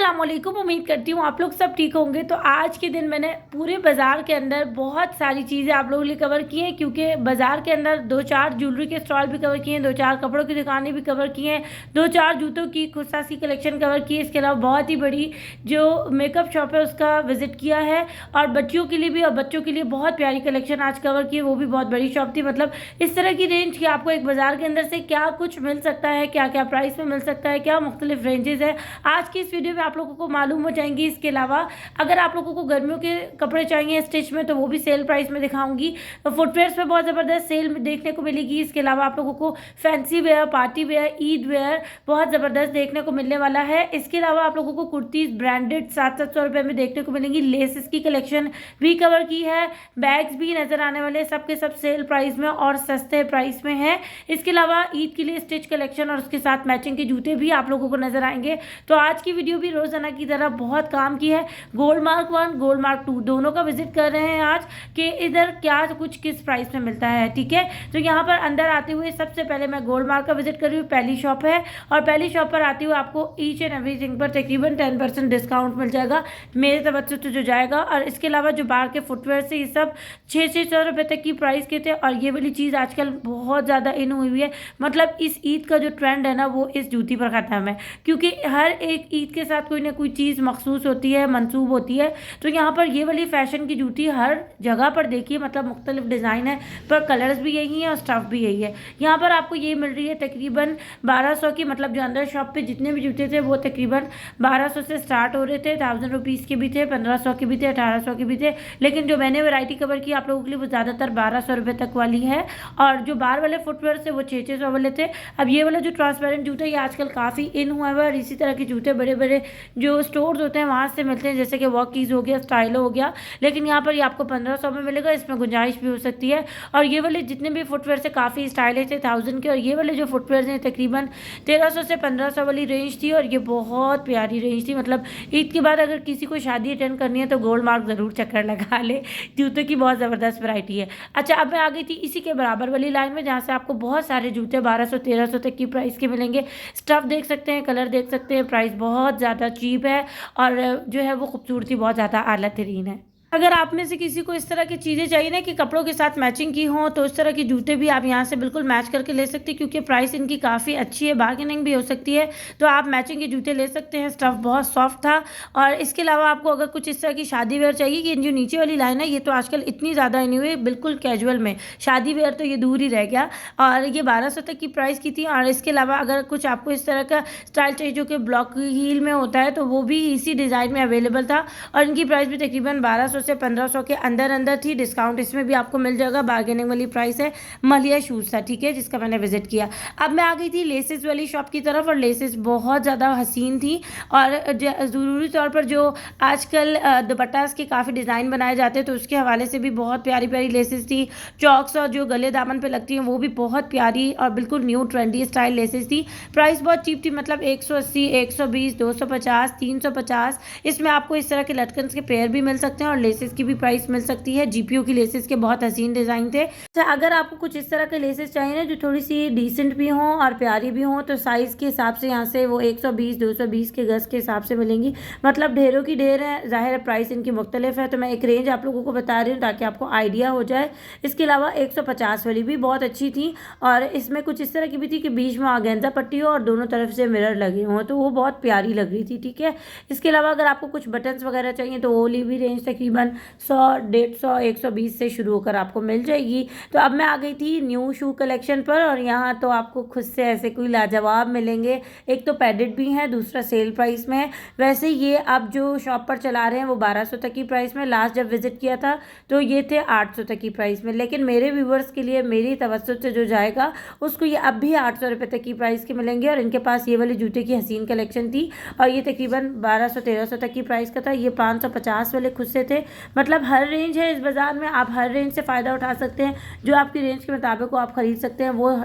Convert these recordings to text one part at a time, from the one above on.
अस्सलामुअलैकुम। उम्मीद करती हूँ आप लोग सब ठीक होंगे। तो आज के दिन मैंने पूरे बाज़ार के अंदर बहुत सारी चीज़ें आप लोगों के लिए कवर की हैं, क्योंकि बाज़ार के अंदर 2-4 ज्वेलरी के स्टॉल भी कवर किए हैं, 2-4 कपड़ों की दुकानें भी कवर की हैं, 2-4 जूतों की खुद साज की कलेक्शन कवर की है। इसके अलावा बहुत ही बड़ी जो मेकअप शॉप है उसका विजिट किया है, और बच्चियों के लिए भी और बच्चों के लिए बहुत प्यारी कलेक्शन आज कवर की है, वो भी बहुत बड़ी शॉप थी। मतलब इस तरह की रेंज की आपको एक बाज़ार के अंदर से क्या कुछ मिल सकता है, क्या क्या प्राइस में मिल सकता है, क्या मुख्तलिफ रेंजेस है, आज की इस वीडियो में आप लोगों को मालूम हो जाएंगी। इसके अलावा अगर आप लोगों को गर्मियों के कपड़े चाहिए स्टिच में, तो वो भी सेल प्राइस में दिखाऊंगी। तो फुटवेयर्स में बहुत ज़बरदस्त सेल देखने को मिलेगी। इसके अलावा आप लोगों को fancy wear, party wear, Eid wear बहुत ज़बरदस्त देखने को मिलने वाला है। इसके अलावा आप लोगों को कुर्तीज़ ब्रांडेड 700-700 रुपये में देखने को मिलेंगी। लेसेस की कलेक्शन भी कवर की है, बैग्स भी नज़र आने वाले, सबके सब सेल प्राइस में और सस्ते प्राइस में है। इसके अलावा ईद के लिए स्टिच कलेक्शन और उसके साथ मैचिंग के जूते भी आप लोगों को नजर आएंगे। तो आज की वीडियो भी रोजाना की तरह बहुत काम की है। गोल्ड मार्क 1, गोल्ड मार्क 2 दोनों का विजिट कर रहे हैं आज कि इधर क्या कुछ किस प्राइस में मिलता है। ठीक है, तो यहाँ पर अंदर आते हुए सबसे पहले मैं गोल्ड मार्क का विजिट कर रही हूँ। पहली शॉप है, और पहली शॉप पर आते हुए आपको ईच एंड एवरीथिंग पर तकरीबन 10% डिस्काउंट मिल जाएगा मेरे तवज्जो से जो जाएगा। और इसके अलावा जो बाहर के फुटवेयर से ये सब 600 रुपये तक की प्राइस के थे, और ये वाली चीज़ आजकल बहुत ज़्यादा इन हुई है। मतलब इस ईद का जो ट्रेंड है ना, वो इस जूती पर ख़त्म है, क्योंकि हर एक ईद के साथ कोई ना कोई चीज़ मखसूस होती है, मंसूब होती है। तो यहाँ पर ये वाली फैशन की जूती हर जगह पर देखिए, मतलब मुख्तलिफ डिज़ाइन है, पर कलर्स भी यही हैं और स्टफ़ भी यही है। यहाँ पर आपको ये मिल रही है तकरीबन 1200 की। मतलब जो अंदर शॉप पे जितने भी जूते थे वो तकरीबन 1200 से स्टार्ट हो रहे थे, 1000 रुपीज़ के भी थे, 1500 के भी थे, 1800 के भी थे। लेकिन जो मैंने वैरायटी कवर की आप लोगों के लिए वो ज़्यादातर 1200 रुपये तक वाली है, और जो बाहर वाले फुटवेयर से वो 600 वाले थे। अब ये वाला जो ट्रांसपेरेंट जूता ये आजकल काफ़ी इन हुआ है, और इसी तरह के जूते बड़े बड़े जो स्टोर्स होते हैं वहाँ से मिलते हैं, जैसे कि वॉकीज़ हो गया, स्टाइलो हो गया। लेकिन यहाँ पर ये आपको 1500 में मिलेगा, इसमें गुंजाइश भी हो सकती है। और ये वाले जितने भी फुटवेयर से काफ़ी स्टाइलिश थे 1000 के, और ये वाले जो फुटवेयर हैं तकरीबन 1300 से 1500 वाली रेंज थी, और ये बहुत प्यारी रेंज थी। मतलब ईद के बाद अगर किसी को शादी अटेंड करनी है तो गोल्ड मार्क ज़रूर चक्कर लगा ले, जूतों की बहुत ज़बरदस्त वैरायटी है। अच्छा, अब मैं आ गई थी इसी के बराबर वाली लाइन में, जहाँ से आपको बहुत सारे जूते 1200-1300 तक की प्राइस के मिलेंगे। स्टफ़ देख सकते हैं, कलर देख सकते हैं, प्राइस बहुत ज़्यादा चीप है, और जो है वो खूबसूरती बहुत ज़्यादा आला तरीन है। अगर आप में से किसी को इस तरह की चीज़ें चाहिए ना कि कपड़ों के साथ मैचिंग की हो, तो इस तरह के जूते भी आप यहाँ से बिल्कुल मैच करके ले सकते हैं, क्योंकि प्राइस इनकी काफ़ी अच्छी है, बार्गेनिंग भी हो सकती है। तो आप मैचिंग के जूते ले सकते हैं। स्टफ़ बहुत सॉफ्ट था। और इसके अलावा आपको अगर कुछ इस तरह की शादी वेयर चाहिए, कि जो नीचे वाली लाइन है ये तो आजकल इतनी ज़्यादा नहीं हुई, बिल्कुल कैजुअल में शादी वेयर तो ये दूर ही रह गया, और ये 1200 तक की प्राइस की थी। और इसके अलावा अगर कुछ आपको इस तरह का स्टाइल चाहिए जो कि ब्लॉक हील में होता है, तो वो भी इसी डिज़ाइन में अवेलेबल था, और इनकी प्राइस भी तकरीबन 1200 से 1500 के अंदर अंदर थी। डिस्काउंट इसमें भी आपको मिल जाएगा, बार्गेनिंग वाली प्राइस है। मलिया शूज़ था, ठीक है, जिसका मैंने विजिट किया। अब मैं आ गई थी लेसेस वाली शॉप की तरफ, और लेसेस बहुत ज़्यादा हसीन थी, और ज़रूरी तौर पर जो आजकल दुपट्टास के काफ़ी डिज़ाइन बनाए जाते हैं, तो उसके हवाले से भी बहुत प्यारी प्यारी लेसेस थी। चॉक्स और जो गले दामन पे लगती हैं वो भी बहुत प्यारी और बिल्कुल न्यू ट्रेंडी स्टाइल लेसेस थी। प्राइस बहुत चीप थी, मतलब 180, 120, 250, 350। इसमें आपको इस तरह के लटकन के पेयर भी मिल सकते हैं, और लेसेस की भी प्राइस मिल सकती है। जीपीओ की लेसेस के बहुत हसीन डिज़ाइन थे। तो अगर आपको कुछ इस तरह के लेसेस चाहिए ना जो थोड़ी सी डिसेंट भी हों और प्यारी भी हों, तो साइज़ के हिसाब से यहाँ से वो 120, 220 के गज़ के हिसाब से मिलेंगी। मतलब ढेरों की ढेर है, ज़ाहिर है प्राइस इनकी मुख्तलिफ है, तो मैं एक रेंज आप लोगों को बता रही हूँ ताकि आपको आइडिया हो जाए। इसके अलावा 150 वाली भी बहुत अच्छी थी, और इसमें कुछ इस तरह की भी थी कि बीच में आगेंजा पट्टी हो और दोनों तरफ से मिरर लगे हों, तो वो बहुत प्यारी लग रही थी। ठीक है, इसके अलावा अगर आपको कुछ बटन्स वगैरह चाहिए तो वो वाली भी रेंज तकरीबन 100, 150, 120 से शुरू होकर आपको मिल जाएगी। तो अब मैं आ गई थी न्यू शू कलेक्शन पर, और यहाँ तो आपको खुद से ऐसे कोई लाजवाब मिलेंगे। एक तो पैडेड भी हैं, दूसरा सेल प्राइस में है। वैसे ये अब जो शॉप पर चला रहे हैं वो 1200 तक की प्राइस में, लास्ट जब विजिट किया था तो ये थे 800 तक की प्राइस में। लेकिन मेरे व्यूवर्स के लिए मेरी तवज्जो से जो जाएगा उसको ये अब भी 800 रुपये तक की प्राइस के मिलेंगे। और इनके पास ये वाली जूते की हसीन कलेक्शन थी, और ये तकरीबन 1200-1300 तक की प्राइस का था। ये 550 वाले खुद से थे। मतलब हर रेंज है इस बाज़ार में, आप हर रेंज से फ़ायदा उठा सकते हैं। जो आपकी रेंज के मुताबिक को आप ख़रीद सकते हैं, वो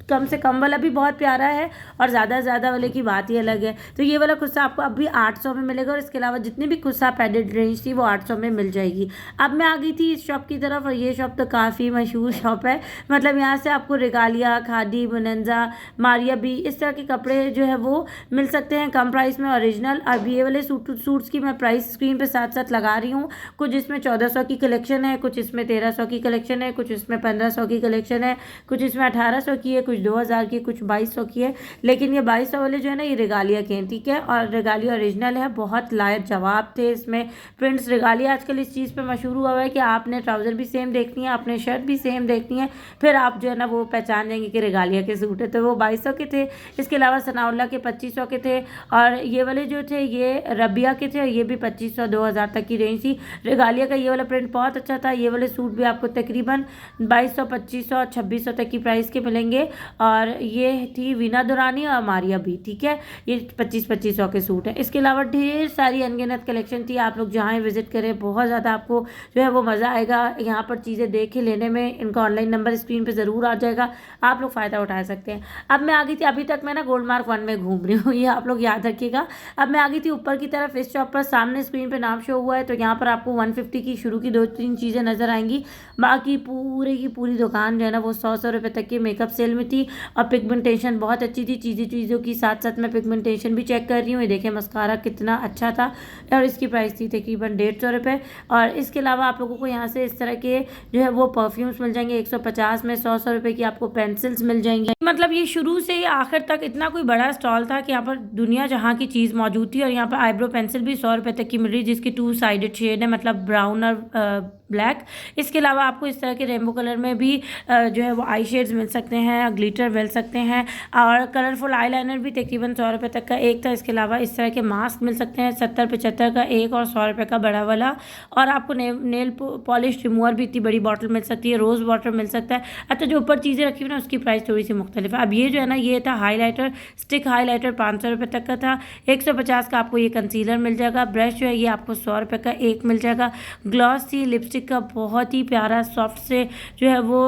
कम से कम वाला भी बहुत प्यारा है और ज़्यादा से ज़्यादा वाले की बात ही अलग है। तो ये वाला कुर्ता आपको अभी 800 में मिलेगा और इसके अलावा जितनी भी कुर्ता पैडेड रेंज थी वो 800 में मिल जाएगी। अब मैं आ गई थी इस शॉप की तरफ और ये शॉप तो काफ़ी मशहूर शॉप है। मतलब यहाँ से आपको रेगालिया, खादी, बोनंजा, मारिया भी इस तरह के कपड़े जो है वो मिल सकते हैं कम प्राइस में ओरिजिनल। अब ये वाले सूट्स की मैं प्राइस स्क्रीन पे साथ साथ लगा रही हूँ। कुछ इसमें 1400 की कलेक्शन है, कुछ इसमें 1300 की कलेक्शन है, कुछ इसमें 1500 की कलेक्शन है, कुछ इसमें 1800 की है, कुछ 2000 की, कुछ 2200 की है। लेकिन ये 2200 वाले जो है ना ये रेगालिया के हैं, ठीक है, और रेगालिया ओरिजिनल है। बहुत लाजवाब थे इसमें प्रिंट्स। रेगालिया आजकल इस चीज़ पे मशहूर हुआ है कि आपने ट्राउज़र भी सेम देखनी है, आपने शर्ट भी सेम देखनी है, फिर आप जो है ना वो पहचान जाएंगे कि रेगालिया के सूट है। तो वो 2200 के थे। इसके अलावा सनाउल्लाह के 2500 के थे और ये वाले जो थे ये रबिया के थे और ये भी 2500 2000 तक की रेंज थी। रेगालिया का ये वाला प्रिंट बहुत अच्छा था। ये वाले सूट भी आपको तकरीबन 2200, 2500, 2600 तक की प्राइस के मिलेंगे। और ये थी वीना दुरानी और मारिया भी, ठीक है, ये 2500 के सूट है। इसके अलावा ढेर सारी अनगिनत कलेक्शन थी। आप लोग जहाँ विजिट करें बहुत ज़्यादा आपको जो है वो मज़ा आएगा यहाँ पर चीज़ें देख के लेने में। इनका ऑनलाइन नंबर स्क्रीन पे ज़रूर आ जाएगा, आप लोग फ़ायदा उठा सकते हैं। अब मैं आ गई थी, अभी तक मैं ना गोल्ड मार्क 1 में घूम रही हूँ, ये आप लोग याद रखिएगा। अब मैं आ गई थी ऊपर की तरफ। इस शॉप पर सामने स्क्रीन पे नाम शो हुआ है तो यहाँ पर आपको 150 की शुरू की 2-3 चीज़ें नज़र आएंगी। बाकी पूरी की पूरी दुकान जो है ना वो 100 रुपये तक की मेकअप सेल में थी और पिगमेंटेशन बहुत अच्छी थी। चीज़ों की साथ साथ मैं पिगमेंटेशन भी चेक कर रही हूँ। ये देखें मस्कारा कितना अच्छा था और इसकी प्राइस थी तकरीबन 150 रुपये। और इसके अलावा आप लोगों को यहाँ से इस तरह के जो है वो परफ्यूम्स मिल जाएंगे 150 में। 100 रुपये की आपको पेंसिल्स मिल जाएंगी। मतलब ये शुरू से ही आखिर तक इतना कोई बड़ा स्टॉल था कि यहाँ पर दुनिया जहाँ की चीज़ मौजूद थी। और यहाँ पर आईब्रो पेंसिल भी 100 रुपये तक की मिल रही है जिसकी 2 साइडेड शेड है, मतलब ब्राउन और ब्लैक। इसके अलावा आपको इस तरह के रेनबो कलर में भी जो है वो आई शेड्स मिल सकते हैं, ग्लिटर मिल सकते हैं और कलरफुल आईलाइनर भी तकरीबन 100 रुपये तक का एक था। इसके अलावा इस तरह के मास्क मिल सकते हैं 70-75 का एक और 100 रुपये का बड़ा वाला। और आपको नेल पॉलिश रिमूवर भी इतनी बड़ी बॉटल मिल सकती है, रोज़ वाटर मिल सकता है। अच्छा, जो ऊपर चीज़ें रखी हुई ना उसकी प्राइस थोड़ी सी मुख्तलिफ है। अब ये जो है ना ये था हाईलाइटर, स्टिक हाईलाइटर 500 रुपये तक का था। 150 का आपको ये कंसीलर मिल जाएगा। ब्रश जो है ये आपको 100 रुपये का एक मिल जाएगा। ग्लॉस सी लिपस्टिक का बहुत ही प्यारा सॉफ्ट से जो है वो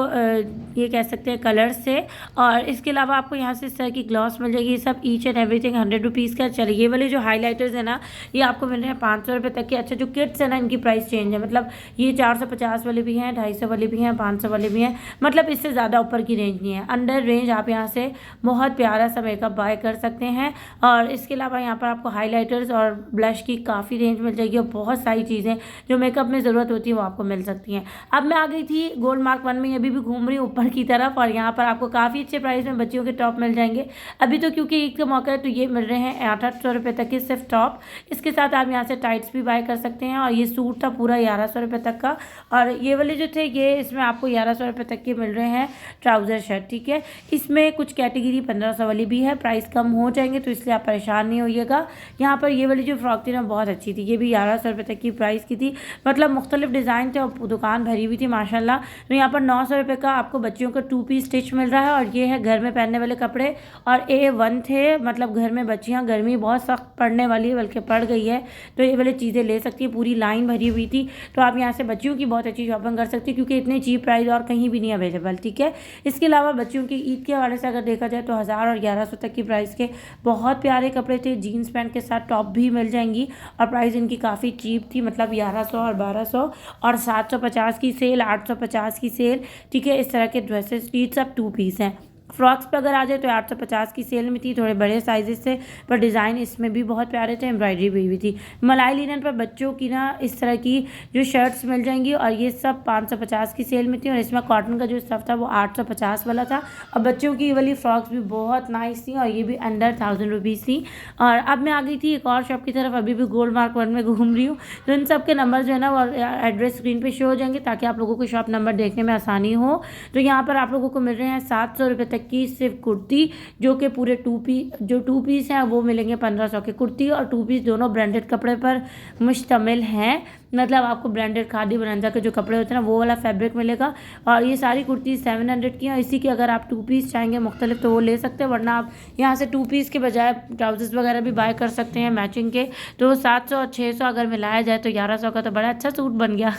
ये कह सकते हैं कलर से। और इसके अलावा आपको यहाँ से इस तरह की ग्लॉस मिल जाएगी। ये सब ईच एंड एवरीथिंग 100 रुपीज़ का। चलिए ये वाले जो हाईलाइटर्स है ना ये आपको मिल रहे हैं 500 रुपये तक के। अच्छा, जो किट्स है ना इनकी प्राइस चेंज है, मतलब ये 450 वाले भी हैं, 250 वाले भी हैं, 500 वाले भी हैं, मतलब इससे ज़्यादा ऊपर की रेंज नहीं है। अंडर रेंज आप यहाँ से बहुत प्यारा सा मेकअप बाय कर सकते हैं। और इसके अलावा यहाँ पर आपको हाईलाइटर्स और ब्लश की काफ़ी रेंज मिल जाएगी और बहुत सारी चीज़ें जो मेकअप में ज़रूरत होती है वो आपको मिल सकती हैं। अब मैं आ गई थी गोल्ड मार्क 1 में, अभी भी घूम रही हूँ ऊपर की तरफ और यहाँ पर आपको काफ़ी अच्छे प्राइस में बच्चियों के टॉप मिल जाएंगे। अभी तो क्योंकि ईद का मौका है तो ये मिल रहे हैं 800 रुपये तक के सिर्फ टॉप। इसके साथ आप यहाँ से टाइट्स भी बाय कर सकते हैं। और ये सूट था पूरा 1100 रुपये तक का। और ये वाले जो थे ये इसमें आपको 1100 रुपये तक के मिल रहे हैं ट्राउज़र शर्ट, ठीक है। इसमें कुछ कैटेगरी 1500 वाली भी है, प्राइस कम हो जाएंगे तो इसलिए आप परेशान नहीं होइएगा। यहाँ पर ये वाली जो फ्रॉक थी ना बहुत अच्छी थी, ये भी 1100 रुपये तक की प्राइस की थी। मतलब मुख्तलिफ डिज़ाइन थे और दुकान भरी हुई थी माशाल्लाह। तो यहाँ पर 900 रुपये का आपको बच्चियों का 2 पीस स्टिच मिल रहा है। और ये है घर में पहनने वाले कपड़े और A1 थे, मतलब घर में बच्चियाँ, गर्मी बहुत सख्त पड़ने वाली है बल्कि पड़ गई है तो ये वाली चीज़ें ले सकती है। पूरी लाइन भरी हुई थी तो आप यहाँ से बच्चियों की बहुत अच्छी शॉपिंग कर सकती है क्योंकि इतने चीप प्राइस और कहीं भी नहीं अवेलेबल, ठीक है। इसके अलावा बच्चियों की ईद के हवाले से अगर देखा जाए तो 1000 और 1100 तक की प्राइस के बहुत प्यारे कपड़े थे। जीन्स पैंट के साथ टॉप भी मिल जाएंगी और प्राइस इनकी काफ़ी चीप थी, मतलब 1100 और 1200 और 750 की सेल, 850 की सेल, ठीक है। इस तरह के ड्रेसेस ये सब 2 पीस हैं। फ्रॉक्स पर अगर आ जाए तो 850 की सेल में थी, थोड़े बड़े साइजेस थे पर डिज़ाइन इसमें भी बहुत प्यारे थे, एम्ब्रॉयडरी भी हुई थी। मलाई लिनन पर बच्चों की ना इस तरह की जो शर्ट्स मिल जाएंगी और ये सब 550 की सेल में थी। और इसमें कॉटन का जो स्टफ था वो 850 वाला था। और बच्चों की वाली फ्रॉक्स भी बहुत नाइस थी और ये भी अंडर 1000 रुपीज़ थी। और अब मैं आ गई थी एक और शॉप की तरफ, अभी भी गोल्ड मार्क 1 में घूम रही हूँ। तो इन सब के नंबर जो है ना वो एड्रेस स्क्रीन पर शो हो जाएंगे ताकि आप लोगों को शॉप नंबर देखने में आसानी हो। तो यहाँ पर आप लोगों को मिल रहे हैं 700 रुपये की सिर्फ कुर्ती, जो कि पूरे 2 पीस हैं वो मिलेंगे 1500 के। कुर्ती और 2 पीस दोनों ब्रांडेड कपड़े पर मुश्तमिल हैं। मतलब आपको ब्रांडेड खादी बनांजा के जो कपड़े होते हैं ना वो वाला फैब्रिक मिलेगा। और ये सारी कुर्ती 700 की हैं। इसी के अगर आप 2 पीस चाहेंगे मुख्तलिफ तो वो ले सकते हैं, वरना आप यहाँ से 2 पीस के बजाय ट्राउजर्स वगैरह भी बाय कर सकते हैं मैचिंग के। तो 700 और 600 अगर मिलाया जाए तो 1100 का तो बड़ा अच्छा सूट बन गया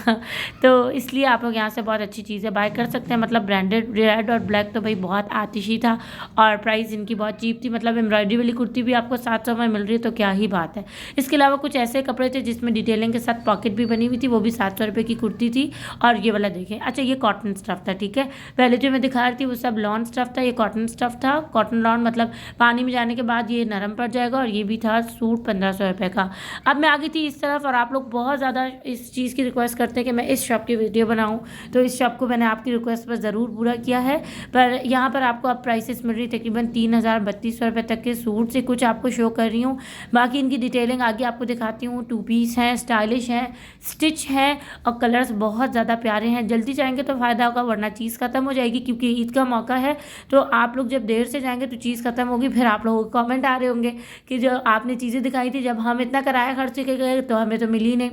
तो इसलिए आप लोग यहाँ से बहुत अच्छी चीज़ें बाय कर सकते हैं। मतलब ब्रांडेड रेड और ब्लैक तो भाई बहुत आतिशी था और प्राइस इनकी बहुत चीप थी। मतलब एम्ब्रॉयडरी वाली कुर्ती भी आपको 700 में मिल रही है तो क्या ही बात है। इसके अलावा कुछ ऐसे कपड़े थे जिसमें डिटेलिंग के साथ पॉकेट भी बनी हुई थी, वो भी 700 रुपये की कुर्ती थी। और ये वाला देखें, अच्छा ये कॉटन स्टफ था, ठीक है। पहले जो मैं दिखा रही थी वो सब लॉन स्टफ था, ये कॉटन स्टफ था। कॉटन लॉन मतलब पानी में जाने के बाद ये नरम पड़ जाएगा। और ये भी था सूट 1500 रुपये का। अब मैं आ गई थी इस तरफ और आप लोग बहुत ज़्यादा इस चीज़ की रिक्वेस्ट करते हैं कि मैं इस शॉप की वीडियो बनाऊँ, तो इस शॉप को मैंने आपकी रिक्वेस्ट पर ज़रूर पूरा किया है। पर यहाँ पर आपको अब प्राइसेस मिल रही तकरीबन 3032 रुपये तक के सूट से कुछ आपको शो कर रही हूँ। बाकी इनकी डिटेलिंग आगे आपको दिखाती हूँ। 2 पीस हैं, स्टाइलिश हैं, स्टिच हैं और कलर्स बहुत ज़्यादा प्यारे हैं। जल्दी जाएंगे तो फ़ायदा होगा, वरना चीज़ ख़त्म हो जाएगी क्योंकि ईद का मौका है। तो आप लोग जब देर से जाएंगे तो चीज़ ख़त्म होगी, फिर आप लोगों को कमेंट आ रहे होंगे कि जो आपने चीज़ें दिखाई थी जब हम इतना किराया खर्च के गए तो हमें तो मिली नहीं।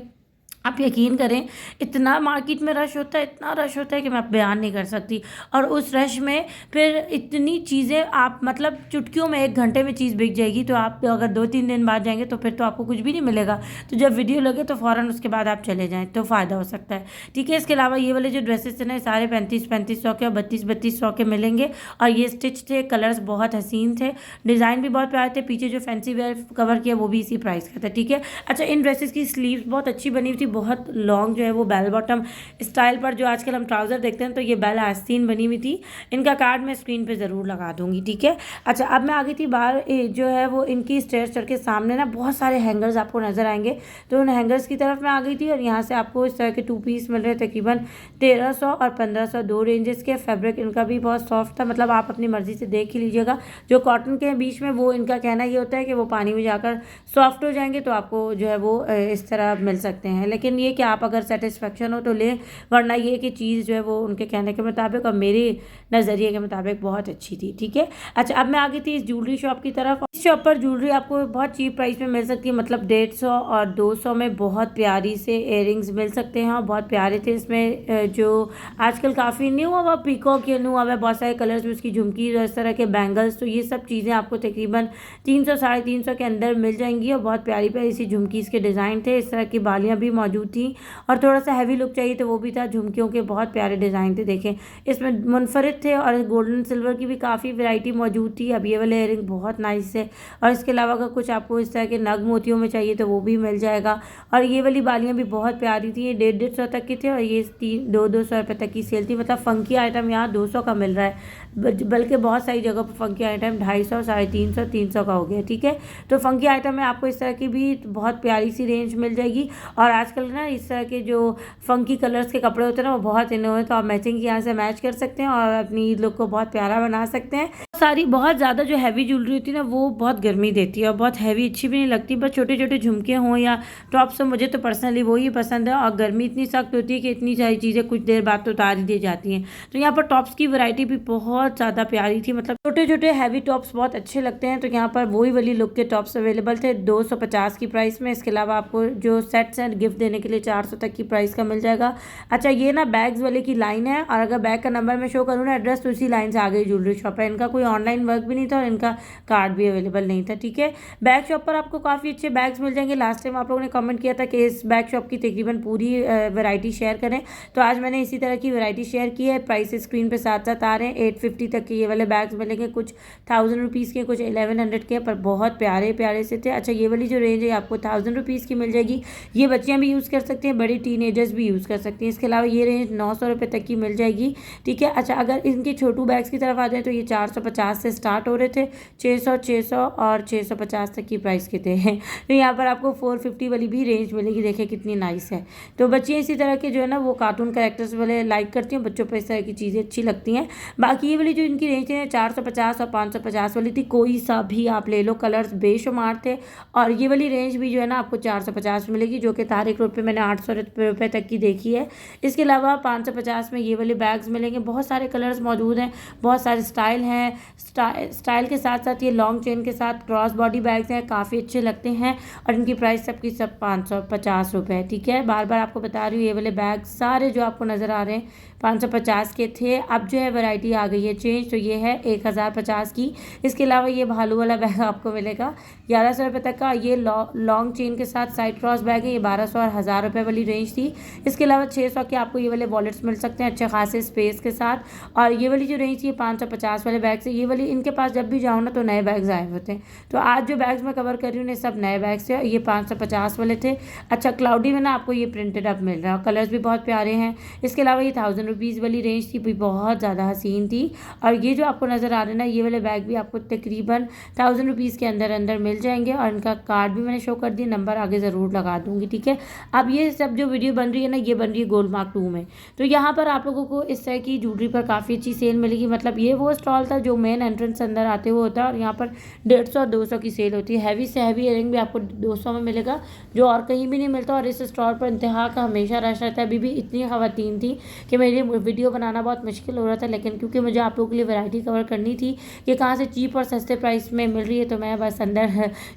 आप यकीन करें इतना मार्केट में रश होता है, इतना रश होता है कि मैं बयान नहीं कर सकती। और उस रश में फिर इतनी चीज़ें आप मतलब चुटकियों में 1 घंटे में चीज़ बिक जाएगी। तो आप अगर 2-3 दिन बाद जाएंगे तो फिर तो आपको कुछ भी नहीं मिलेगा। तो जब वीडियो लगे तो फ़ौरन उसके बाद आप चले जाएँ तो फ़ायदा हो सकता है, ठीक है। इसके अलावा ये वाले जो ड्रेसेस थे ना सारे 3500 के और 3200 के मिलेंगे। और ये स्टिच थे, कलर्स बहुत हसीन थे, डिज़ाइन भी बहुत प्यारे थे। पीछे जो फैंसी वेयर कवर किया वो भी इसी प्राइस का था, ठीक है। अच्छा इन ड्रेसेस की स्लीव्स बहुत अच्छी बनी हुई थी, बहुत लॉन्ग जो है वो बेल बॉटम स्टाइल पर जो आजकल हम ट्राउज़र देखते हैं तो ये बेल आस्तीन बनी हुई थी। इनका कार्ड मैं स्क्रीन पे ज़रूर लगा दूंगी, ठीक है। अच्छा अब मैं आ गई थी बाहर, जो है वो इनकी स्टेयर्स चढ़ के सामने ना बहुत सारे हैंगर्स आपको नज़र आएंगे। तो उन हैंगर्स की तरफ मैं आ गई थी और यहाँ से आपको इस तरह के 2 पीस मिल रहे हैं तकरीबन 1300 और 1500, 2 रेंजेस के। फैब्रिक इनका भी बहुत सॉफ्ट था, मतलब आप अपनी मर्ज़ी से देख ही लीजिएगा। जो कॉटन के बीच में वो इनका कहना ये होता है कि वो पानी में जाकर सॉफ्ट हो जाएंगे तो आपको जो है वो इस तरह मिल सकते हैं। लेकिन ये कि आप अगर सेटिस्फेक्शन हो तो लें, वरना ये कि चीज़ जो है वो उनके कहने के मुताबिक और मेरे नज़रिए के मुताबिक बहुत अच्छी थी, ठीक है। अच्छा अब मैं आ गई थी इस ज्वेलरी शॉप की तरफ। इस शॉप पर ज्वेलरी आपको बहुत चीप प्राइस में मिल सकती है, मतलब 150 और 200 में बहुत प्यारी से इयररिंग्स मिल सकते हैं। और बहुत प्यारे थे इसमें, जो आजकल काफ़ी न्यू हुआ पीकॉक या न्यू हुआ बहुत सारे कलर्स में उसकी झुमकी और इस तरह के बैंगल्स। तो ये सब चीज़ें आपको तकरीबन 300 साढ़े 300 के अंदर मिल जाएंगी। और बहुत प्यारी प्यारी सी झुमकीज़ के डिज़ाइन थे, इस तरह की बालियाँ भी मौजूद थी। और थोड़ा सा हैवी लुक चाहिए तो वो भी था। झुमकियों के बहुत प्यारे डिज़ाइन थे, देखें इसमें मुनफरिद थे। और गोल्डन सिल्वर की भी काफ़ी वैरायटी मौजूद थी। अब ये वाले इयररिंग बहुत नाइस है। और इसके अलावा अगर कुछ आपको इस तरह के नग मोतियों में चाहिए तो वो भी मिल जाएगा। और ये वाली बालियाँ भी बहुत प्यारी थी, ये 150-150 तक की थी और ये 200 रुपये तक की सेल थी। मतलब फंकी आइटम यहाँ 200 का मिल रहा है, बल्कि बहुत सारी जगह पर फंकी आइटम 250, साढ़े 300, 300 का हो गया, ठीक है। तो फंकी आइटम में आपको इस तरह की भी बहुत प्यारी सी रेंज मिल जाएगी। और आजकल ना इस तरह के जो फंकी कलर्स के कपड़े होते हैं ना वो बहुत इन हुए, तो आप मैचिंग यहाँ से मैच कर सकते हैं और अपनी ईद लुक को बहुत प्यारा बना सकते हैं। सारी बहुत ज़्यादा जो हैवी ज्वेलरी होती है ना वो बहुत गर्मी देती है और बहुत हैवी अच्छी भी नहीं लगती। बस छोटे छोटे झुमके हों या टॉप्स हो, मुझे तो पर्सनली वो ही पसंद है। और गर्मी इतनी सख्त होती है कि इतनी सारी चीज़ें कुछ देर बाद तो उतार ही दी जाती हैं। तो यहाँ पर टॉप्स की वैरायटी भी बहुत ज़्यादा प्यारी थी, मतलब छोटे छोटे हैवी टॉप्स बहुत अच्छे लगते हैं। तो यहाँ पर वही वाली लुक के टॉप्स अवेलेबल थे 250 की प्राइस में। इसके अलावा आपको जो सेट्स हैं गिफ्ट देने के लिए 400 तक की प्राइस का मिल जाएगा। अच्छा ये ना बैग्स वाले की लाइन है और अगर बैग का नंबर मैं शो करूँ ना एड्रेस तो उसी लाइन से आ गई ज्वेलरी शॉप है। इनका कोई ऑनलाइन वर्क भी नहीं था और इनका कार्ड भी अवेलेबल नहीं था, ठीक है। बैग शॉप पर आपको काफ़ी अच्छे बैग्स मिल जाएंगे। लास्ट टाइम आप लोगों ने कमेंट किया था कि इस बैग शॉप की तकरीबन पूरी वैरायटी शेयर करें, तो आज मैंने इसी तरह की वैरायटी शेयर की है। प्राइस स्क्रीन पे साथ साथ आ रहे हैं। 850 तक के ये वाले बैग्स मिलेंगे, कुछ 1000 रुपीज़ के, कुछ 1100 के, पर बहुत प्यारे प्यारे से थे। अच्छा ये वाली जो रेंज है आपको 1000 रुपीज़ की मिल जाएगी। ये बच्चियाँ भी यूज़ कर सकती हैं, बड़ी टीनेजर्स भी यूज़ कर सकती हैं। इसके अलावा ये रेंज 900 रुपये तक की मिल जाएगी, ठीक है। अच्छा अगर इनके छोटू बैग्स की तरफ आ जाए तो ये 450 से स्टार्ट हो रहे थे, 600, 600 और 650 तक की प्राइस के थे। तो यहाँ पर आपको 450 वाली भी रेंज मिलेगी, देखिए कितनी नाइस है। तो बच्चियाँ इसी तरह के जो है ना वो कार्टून कैरेक्टर्स वाले लाइक करती हैं, बच्चों पर इस तरह की चीज़ें अच्छी लगती हैं। बाकी ये वाली जो इनकी रेंज है 450 और 550 वाली थी, कोई सा भी आप ले लो, कलर्स बेशुमार थे। और ये वाली रेंज भी जो है ना आपको 450 मिलेगी, जो कि तारिक रोड पे मैंने 800 रुपये तक की देखी है। इसके अलावा 550 में ये वाले बैग्स मिलेंगे, बहुत सारे कलर्स मौजूद हैं, बहुत सारे स्टाइल हैं। स्टाइल के साथ साथ ये लॉन्ग चेन के साथ क्रॉस बॉडी बैग्स हैं, काफ़ी अच्छे लगते हैं और इनकी प्राइस सबकी सब 550 रुपये। ठीक है, बार बार आपको बता रही हूँ ये वाले बैग सारे जो आपको नज़र आ रहे हैं 550 के थे। अब जो है वैरायटी आ गई है चेंज, तो ये है 1050 की। इसके अलावा ये भालू वाला बैग आपको मिलेगा 1100 रुपये तक का। ये लॉन्ग चेन के साथ साइड क्रॉस बैग है, ये 1200 और 1000 रुपये वाली रेंज थी। इसके अलावा 600 के आपको ये वाले वॉलेट्स मिल सकते हैं अच्छे खासे स्पेस के साथ। और ये वाली जो रेंज थी 550 वाले बैग से, ये वाली इनके पास जब भी जाओ ना तो नए बैग्स आए होते हैं। तो आज जो बैग्स मैं कवर कर रही हूँ सब नए बैग्स थे, ये 550 वाले थे। अच्छा, क्लाउडी में ना आपको ये प्रिंटेड अप मिल रहा है, कलर्स भी बहुत प्यारे हैं। इसके अलावा ये 1000 रुपीज़ वाली रेंज थी, भी बहुत ज़्यादा हसीन थी। और ये जो आपको नज़र आ रहे हैं ना ये वाले बैग भी आपको तकरीबन 1000 रुपीज़ के अंदर अंदर मिल जाएंगे। और इनका कार्ड भी मैंने शो कर दिया, नंबर आगे ज़रूर लगा दूंगी। ठीक है, अब ये सब जो वीडियो बन रही है ना ये बन रही है गोल्ड मार्क 2 में। तो यहाँ पर आप लोगों को इस तरह की ज्वेलरी पर काफ़ी अच्छी सेल मिलेगी। मतलब ये वो स्टॉल था जो मेन एंट्रेंस अंदर आते हुए होता है और यहाँ पर 150 और 200 की सेल होती है। हैवी से हैवी इयरिंग भी आपको 200 में मिलेगा जो और कहीं भी नहीं मिलता। और इस स्टॉल पर इंतहा का हमेशा रश रहता है। अभी भी इतनी ख़वातीन थी कि मेरी वीडियो बनाना बहुत मुश्किल हो रहा था, लेकिन क्योंकि मुझे आप लोगों के लिए वैरायटी कवर करनी थी कि कहाँ से चीप और सस्ते प्राइस में मिल रही है, तो मैं बस अंदर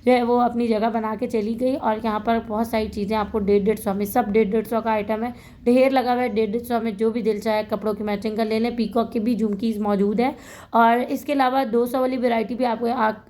जो है वो अपनी जगह बना के चली गई। और यहाँ पर बहुत सारी चीज़ें आपको 150 में, सब 150 का आइटम है, ढेर लगा हुआ है। 150 में जो भी दिल चाहे कपड़ों की मैचिंग का ले लें। पीकॉक की भी झुमकीज़ मौजूद है। और इसके अलावा 200 वाली वैरायटी भी आपको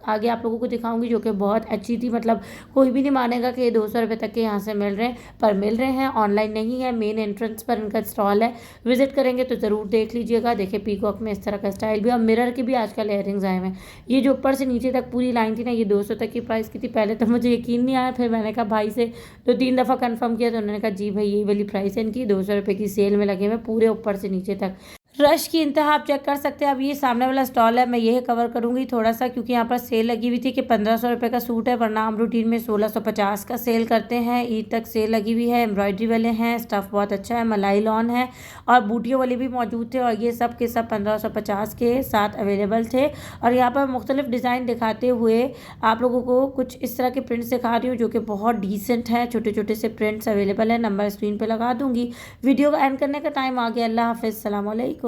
आगे आप लोगों को दिखाऊंगी जो कि बहुत अच्छी थी। मतलब कोई भी नहीं मानेगा कि ये 200 रुपये तक के यहाँ से मिल रहे हैं, पर मिल रहे हैं, ऑनलाइन नहीं है। मेन एंट्रेंस पर इनका स्टॉल है, विजिट करेंगे तो ज़रूर देख लीजिएगा। देखिए पीकॉक में इस तरह का स्टाइल भी, और मिरर के भी आजकल इयरिंग्स आए हैं। ये जो ऊपर से नीचे तक पूरी लाइन थी ना ये 200 तक की प्राइस की थी। पहले तो मुझे यकीन नहीं आया, फिर मैंने कहा भाई से 2-3 दफ़ा कंफर्म किया तो उन्होंने कहा जी भाई ये वाली प्राइस है इनकी, 200 रुपये की सेल में लगे हुए पूरे ऊपर से नीचे तक। रश की इंतहा आप चेक कर सकते हैं। अब ये सामने वाला स्टॉल है, मैं यही कवर करूंगी थोड़ा सा, क्योंकि यहाँ पर सेल लगी हुई थी कि 1500 रुपये का सूट है, वरना हम रूटीन में 1650 का सेल करते हैं। ईद तक सेल लगी हुई है। एम्ब्रॉयडरी वाले हैं, स्टफ़ बहुत अच्छा है, मलाई लॉन है और बूटियों वाले भी मौजूद थे। और ये सब के सब 1550 के साथ अवेलेबल थे। और यहाँ पर मुख्तलिफ डिज़ाइन दिखाते हुए आप लोगों को कुछ इस तरह के प्रिंट्स दिखा रही हूँ जो कि बहुत डिसेंट है। छोटे छोटे से प्रिंट्स अवेलेबल है, नंबर स्क्रीन पर लगा दूँगी। वीडियो का एंड करने का टाइम आ गया। अल्लाह हाफ़िज़, अस्सलाम वालेकुम।